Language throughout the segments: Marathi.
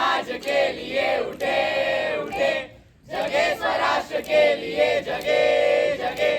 समाज के लिए उठे उठे, जगे स्वराष्ट्र के लिए जगे जगे.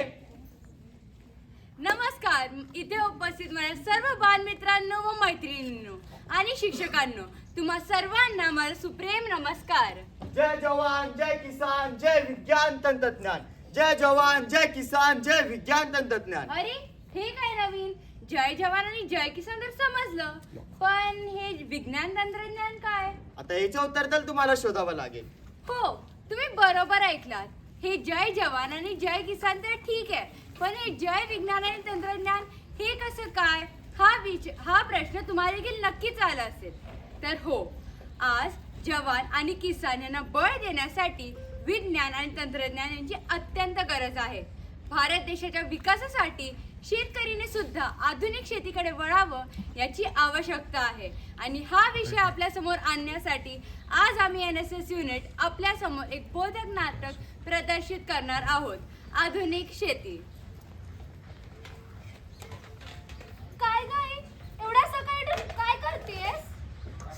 नमस्कार. इथे उपस्थित माझ्या सर्व बालमित्रांनो व मैत्रिणींनो आणि शिक्षकांनो, तुम्हा सर्वांना माझा सुप्रेम नमस्कार. जय जवान जय किसान जय विज्ञान तंत्रज्ञान. जय जवान जय किसान जय विज्ञान तंत्रज्ञान. अरे हे काय नवीन? जय जवान आणि जय किसान तर समजलं, पण हे विज्ञान तंत्रज्ञान काय? आता याचं उत्तर तर तुम्हाला शोधावं लागेल. हो, तुम्ही बरोबर ऐकलात. हे जय जवान आणि जय किसान तर ठीक आहे, पण हे जय विज्ञान आणि तंत्रज्ञान हे कसं काय? हा प्रश्न तुम्हाला देखील नक्कीच आला असेल. तर हो, आज जवान आणि किसान यांना बळ देण्यासाठी विज्ञान आणि तंत्रज्ञान यांची अत्यंत गरज आहे. भारत देशाच्या विकासासाठी शेतकरीने सुद्धा आधुनिक शेतीकडे वळावं याची आवश्यकता आहे. आणि हा विषय आपल्या समोर आणण्यासाठी आज आम्ही NSS युनिट आपल्या समोर एक बोधक नाटक प्रदर्शित करणार आहोत. आधुनिक शेती. काय गाय एवढ्या सकाळी काय करतेस?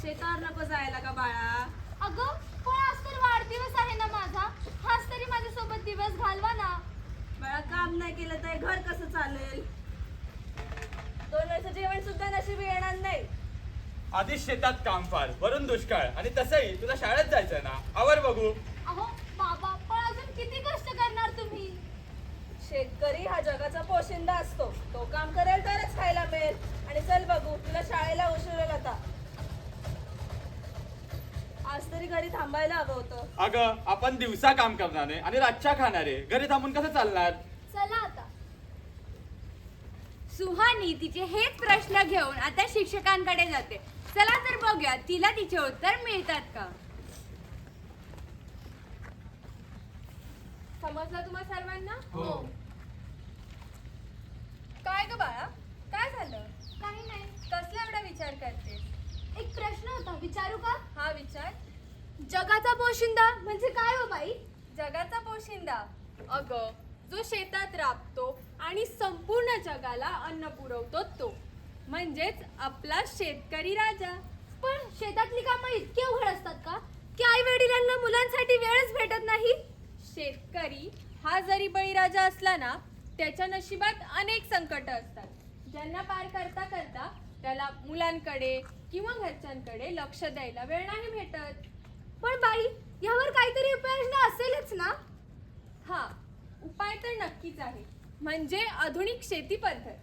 शेतावर नको जायला का बाळा? अगं पण आज तर वाढदिवस आहे ना माझा. हाच तरी माझ्यासोबत दिवस घालवा ना. बाळा काम नाही केलं तर घर कसं चालेल? 2 वेळचं जेवण सुद्धा नशीब येणार नाही. आधीच शेतात काम फार, वरून दुष्काळ, आणि तसंही तुला शाळेत जायचं ना. आवर बघू. अहो बाबा, पण अजून किती कष्ट करणार तुम्ही? शेतकरी हा जगाचा पोशिंदा असतो. तो काम करेल तरच खायला मिळेल. आणि चल बघू, तुला शाळेला उशीर होईल आता. आज तरी घरी थांबायला हवं होतं. अगं, आपण दिवसा काम करणारे आणि रातच्या खाणारे, घरी थांबून कसं चालणार? चला आता. सुहानी तिचे हेच प्रश्न घेऊन आता शिक्षकांकडे जाते. चला तर बघूया तिला तिचे उत्तर मिळतात का. समजलं तुम्हा सर्वांना? हो. काय ग बाळा, काय झालं? काही नाही. कसला एवढा विचार करते? एक प्रश्न होता, विचारू का? हा विचार. जगाचा पोशिंदा म्हणजे काय हो बाई? जगाचा पोशिंदा अगं, जो शेतात राबतो आणि संपूर्ण जगाला अन्न पुरवतो तो, म्हणजेच आपला शेतकरी राजा. पण शेतातली कामं इतकी अवघड असतात का की आई वडिलांना मुलांसाठी वेळच भेटत नाही? शेतकरी हा जरी बळीराजा असला ना, त्याच्या नशिबात अनेक संकट असतात, ज्यांना पार करता करता त्याला मुलांकडे किंवा घरच्यांकडे लक्ष द्यायला वेळ नाही भेटत. पण बाई, यावर काहीतरी उपाययोजना असेलच ना? हा, उपाय तर नक्कीच आहे, म्हणजे आधुनिक शेती पद्धत.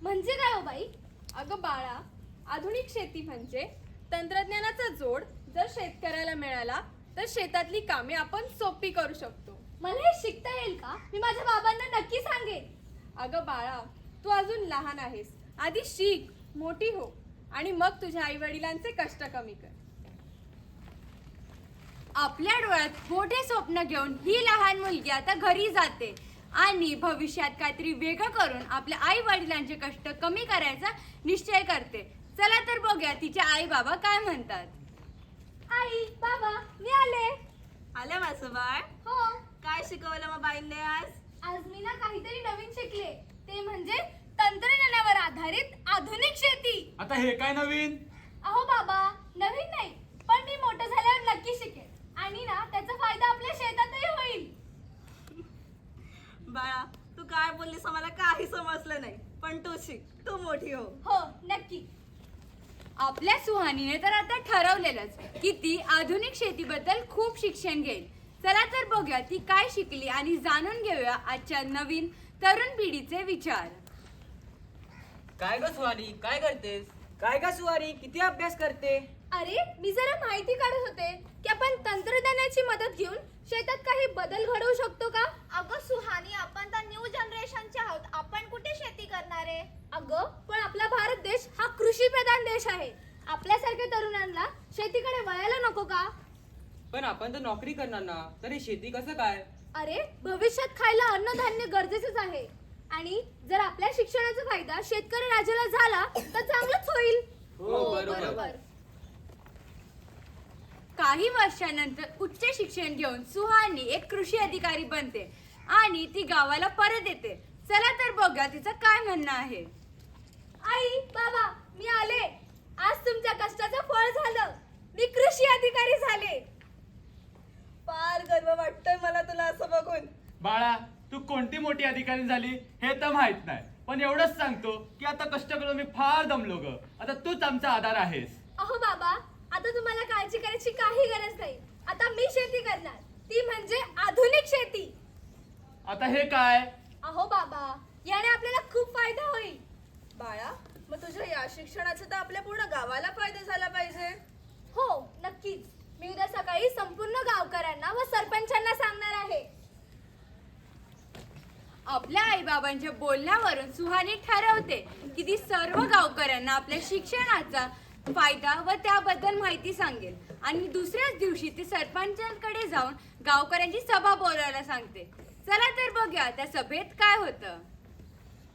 म्हणजे काय हो बाई? अगं बाळा, आधुनिक शेती म्हणजे तंत्रज्ञानाचा जोड जर शेतकऱ्याला मिळाला तर शेतातली कामे आपण सोपी करू शकतो. मला हे शिकता येईल का? मी माझ्या बाबांना नक्की सांगेन. अगं बाळा, तू अजून लहान आहेस, आधी शिक, मोठी हो, आणि मग तुझ्या आई वडिलांचे कष्ट कमी कर. आपल्या डोळ्यात मोठे स्वप्न घेऊन ही लहान मुलगी आता घरी जाते आणि भविष्यात काहीतरी वेगळं करून आपल्या आई वडिलांचे कष्ट कमी करायचा निश्चय करते. चला तर बघूया तिचे आई बाबा काय म्हणतात. आई, बाबा, मी आले. आलं माझं बाळ? हो. काय शिकवलं मग बाईंनी आज? आज मी ना काहीतरी नवीन शिकले, ते म्हणजे तंत्रज्ञानावर आधारित आधुनिक शेती. आता हे काय नवीन? अहो बाबा, नवीन नाही, पण मी मोठं झाल्यावर नक्की शिकेन. आणि ना त्याचा फायदा आपल्या शेतातही होईल. बाळा, तू काय बोललीस मला काही समजलं नाही, पण तू शिक, तू मोठी हो. हो, नक्की. आपल्या सुहानीने तर आता ठरवलेलंच की ती आधुनिक शेतीबद्दल खूप शिक्षण घेईल. चला तर बघूया ती काय शिकली आणि जाणून घेऊया आजच्या नवीन तरुण पिढीचे विचार. काय ग सुहानी, काय करतेस? काय ग सुहानी, किती अभ्यास करते? अरे, मी जरा माहिती काढत होते की आपण तंत्रज्ञानाची मदत घेऊन शेतात काही बदल घडवू शकतो का? अगं सुहानी, आपण तर न्यू जनरेशनचे आहोत. आपण कुठे शेती करणार आहे? अगं, पण आपला भारत देश हा कृषी प्रधान देश आहे. आपल्यासारख्या तरुणांना शेतीकडे वळायला नको का? पण आपण तर नोकरी करणार ना, तर हे शेती कसं काय? अरे, भविष्यात खायला अन्नधान्य गरजेचंच आहे. आणि जर आपल्या शिक्षणाचा फायदा शेतकरी राजाला झाला तर चांगलंच होईल. हो, बरोबर. काही वर्षानंतर उच्च शिक्षण घेऊन सुहानी एक कृषी अधिकारी बनते आणि ती गावाला परत येते. चला तर बघा तिचं काय म्हणणं आहे. आई, बाबा, मी आले. आज तुमच्या कष्टाचं फळ झालं. मी कृषी अधिकारी झाले. फार गर्व वाटतोय मला तुला असं बघून. बाळा तू कोणती मोठी अधिकारी झाली हे तर माहित नाही, पण एवढंच सांगतो की आता कष्ट करून मी फार दमलो ग. आता तूच आमचा आधार आहेस. अहो बाबा, आता तुम्हाला काळजी करायची काही गरज नाही. आता मी शेती करणार, ती म्हणजे आधुनिक शेती. आता हे काय? अहो बाबा, याने आपल्याला खूप फायदा होईल. बाळा, मग तुझ्या या शिक्षणाचा तर आपल्या पूर्ण गावाला फायदा झाला पाहिजे. हो, नक्कीच. मी उद्या सकाळी संपूर्ण गावकऱ्यांना व सरपंचांना सांगणार आहे. आपल्या आईबाबांच्या बोलण्यावरून सुहानी ठरवते की ती सर्व गावकऱ्यांना आपल्या शिक्षणाचा फायदा व त्याबद्दल माहिती सांगेल आणि दुसऱ्याच दिवशी ती सरपंचांकडे जाऊन गावकऱ्यांची सभा बोलवायला सांगते. चला तर बघूया त्या सभेत काय होतं.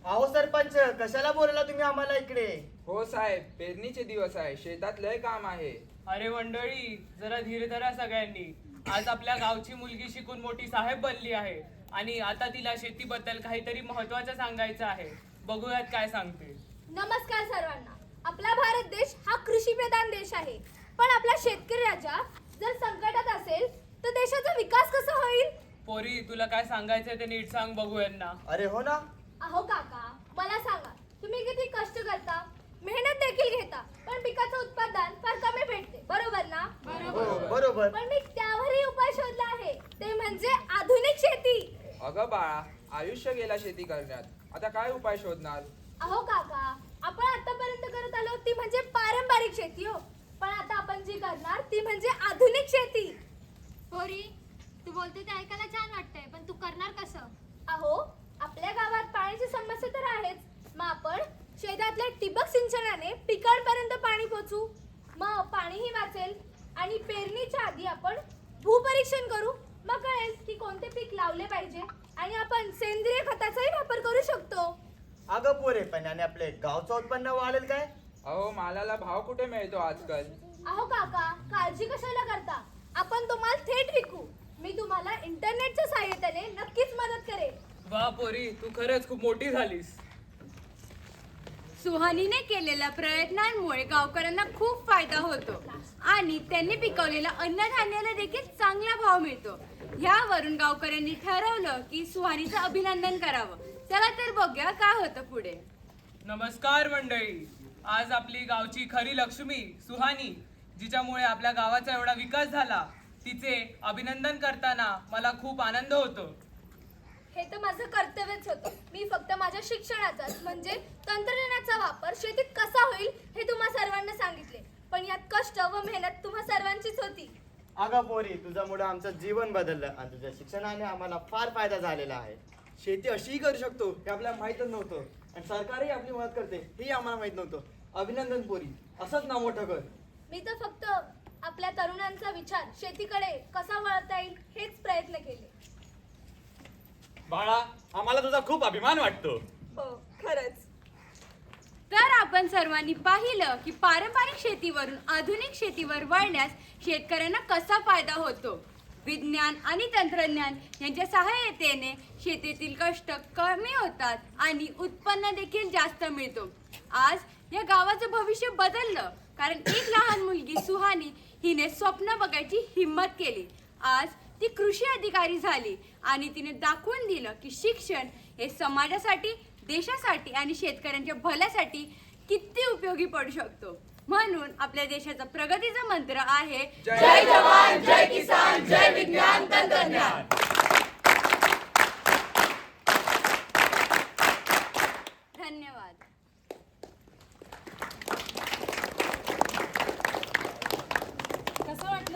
अहो सरपंच, कशाला बोलला तुम्ही आम्हाला इकडे? हो साहेब, पेरणीचे दिवस आहे, शेतात लय काम आहे. अरे मंडळी, जरा धीर धरा सगळ्यांनी. आज आपल्या गावची मुलगी शिकून मोठी साहेब बनली आहे आणि आता तिला शेतीबद्दल काहीतरी महत्वाचं सांगायचं आहे. बघूयात काय सांगते. नमस्कार सर्वांना. आपला भारत देश हा कृषीप्रधान देश आहे. पण आपला शेतकरी राजा जर संकटात असेल तर देशाचा विकास कसा होईल? पोरी, तुला काय सांगायचंय ते नीट सांग बघूयांना. अरे हो ना. अहो काका, मला सांगा, तुम्ही किती कष्ट करता, मेहनत देखील घेता, पण पिकाचं उत्पादन फार कमी भेटते, बरोबर ना? हो बरोबर. पण मी त्यावरही उपाय शोधला आहे, ते म्हणजे आधुनिक शेती. अगं बाळा, आयुष्य गेला शेती करण्यात, आता काय उपाय शोधणार? अहो काका, आपण आतापर्यंत करत आलो ती म्हणजे पारंपरिक शेती हो, पण आता आपण जी करणार ती म्हणजे आधुनिक शेती. पोरी, तू बोलते ते ऐकायला छान वाटतंय, पण तू करणार कसं? अहो, आपल्या गावात पाण्याची समस्या तर आहेच, मग आपण शेतातल्या ठिबक सिंचनाने पिकांपर्यंत पाणी पोहोचू, मग पाणीही वाचेल आणि पेरणीच्या आधी आपण भूपरीक्षण करू, मग कळेल की कोणते पीक लावले पाहिजे आणि आपण सेंद्रिय खताचाही वापर करू शकतो. अगं पोरे, पण आणि आपले गावचं उत्पन्न वाढेल काय? अहो, मालाला भाव कुठे मिळतो आजकाल? अहो काका, काळजी कशाला करता, आपण तो माल थेट विकू. मी तुम्हाला इंटरनेटच्या सहाय्यतेने नक्कीच मदत करेन. वा पोरी, तू खरंच खूप मोठी झालीस. सुहानीने केलेल्या प्रयत्नांमुळे गावकऱ्यांना खूप फायदा होतो आणि त्यांनी पिकवलेल्या अन्नधान्याला देखील चांगला भाव मिळतो. यावरून गावकऱ्यांनी ठरवलं की सुहानीचं अभिनंदन करावं. चला तर बघूया काय होतं पुढे. नमस्कार मंडळी. आज आपली गावची खरी लक्ष्मी सुहानी, जिच्यामुळे आपल्या गावाचा एवढा विकास झाला, तिचे अभिनंदन करताना मला खूप आनंद होतो. हे तर माझं कर्तव्यच होतं. मी फक्त माझ्या शिक्षणाचाच म्हणजे तंत्रज्ञानाचा वापर शेतीत कसा होईल हे तुम्हा सर्वांना सांगितले, पण यात कष्ट व मेहनत तुम्हा सर्वांचीच होती. अगं पोरी, तुझ्यामुळे आमचं जीवन बदललं आणि तुझ्या शिक्षणाने आम्हाला फार फायदा झालेला आहे. शेती अशीही करू शकतो हे आपल्याला माहीतच नव्हतं आणि सरकारही आपली मदत करते हेही आम्हाला माहित नव्हतं. अभिनंदन पोरी, असंच नाव मोठं कर. मी तर फक्त आपल्या तरुणांचा विचार शेतीकडे कसा वळता येईल हेच प्रयत्न केले. बाळा, आम्हाला तुझा खूप अभिमान वाटतो. हो, खरंच. तर आपण सर्वांनी पाहिलं की पारंपरिक शेतीवरून आधुनिक शेतीवर वळण्यास शेतकऱ्यांना कसा फायदा होतो. विज्ञान आणि तंत्रज्ञान यांच्या सहाय्यतेने शेतीतील कष्ट कमी होतात आणि उत्पन्न देखील जास्त मिळतो. आज या गावाचं भविष्य बदललं कारण एक लहान मुलगी सुहानी हिने स्वप्न बघायची हिम्मत केली. आज ती कृषी अधिकारी झाली आणि तिने दाखवून दिलं की शिक्षण हे समाजासाठी, देशासाठी आणि शेतकऱ्यांच्या भल्यासाठी किती उपयोगी पडू शकतो. म्हणून आपल्या देशाचा प्रगतीचा मंत्र आहे जय जवान, जय किसान, जय विज्ञान तंत्रज्ञान.